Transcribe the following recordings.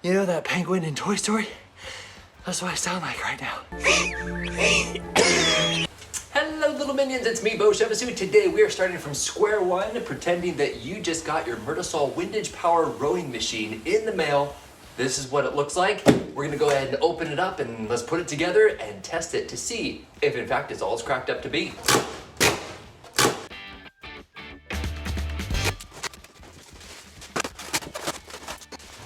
You know that penguin in Toy Story? That's what I sound like right now. Hello little minions, it's me, Beau. Today we are starting from square one, pretending that you just got your Murtisol windage power rowing machine in the mail. This is what it looks like. We're gonna go ahead and open it up and let's put it together and test it to see if in fact it's all it's cracked up to be.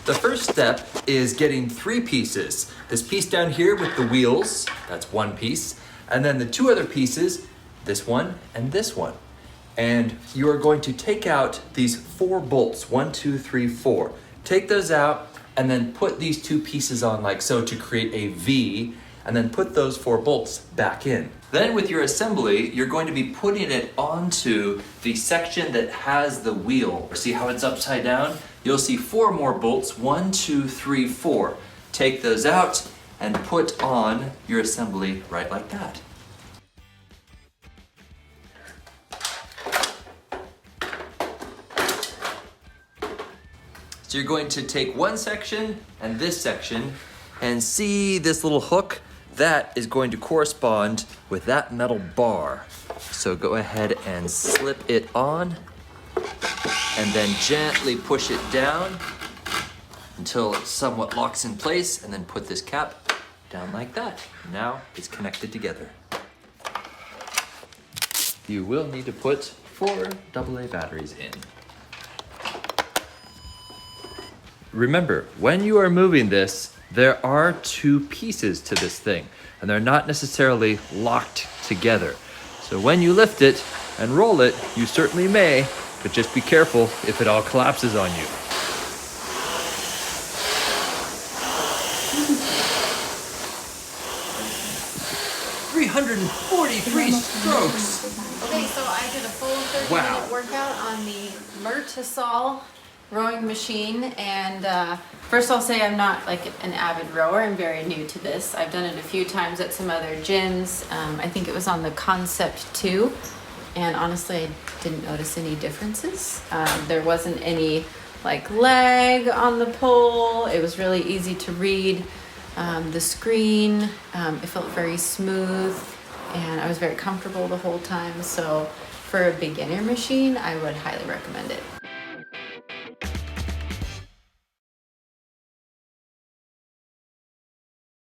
The first step is getting 3 pieces. This piece down here with the wheels, that's one piece. And then the 2 other pieces, this one and this one. And you are going to take out these 4 bolts, 1, 2, 3, 4. Take those out and then put these 2 pieces on like so to create a V, and then put those 4 bolts back in. Then with your assembly, you're going to be putting it onto the section that has the wheel. See how it's upside down? You'll see 4 more bolts, 1, 2, 3, 4. Take those out and put on your assembly right like that. So you're going to take one section and this section and see this little hook? That is going to correspond with that metal bar. So go ahead and slip it on and then gently push it down until it somewhat locks in place, and then put this cap down like that. Now it's connected together. You will need to put 4 AA batteries in. Remember, when you are moving this, there are 2 pieces to this thing, and they're not necessarily locked together. So when you lift it and roll it, you certainly may, but just be careful if it all collapses on you. "343 strokes. Okay, so I did a full 30-minute workout on the Murtisol rowing machine, and first I'll say I'm not like an avid rower. I'm very new to this. I've done it a few times at some other gyms. I think it was on the Concept 2, and honestly I didn't notice any differences. There wasn't any like lag on the pole. It was really easy to read the screen. It felt very smooth and I was very comfortable the whole time. So for a beginner machine, I would highly recommend it.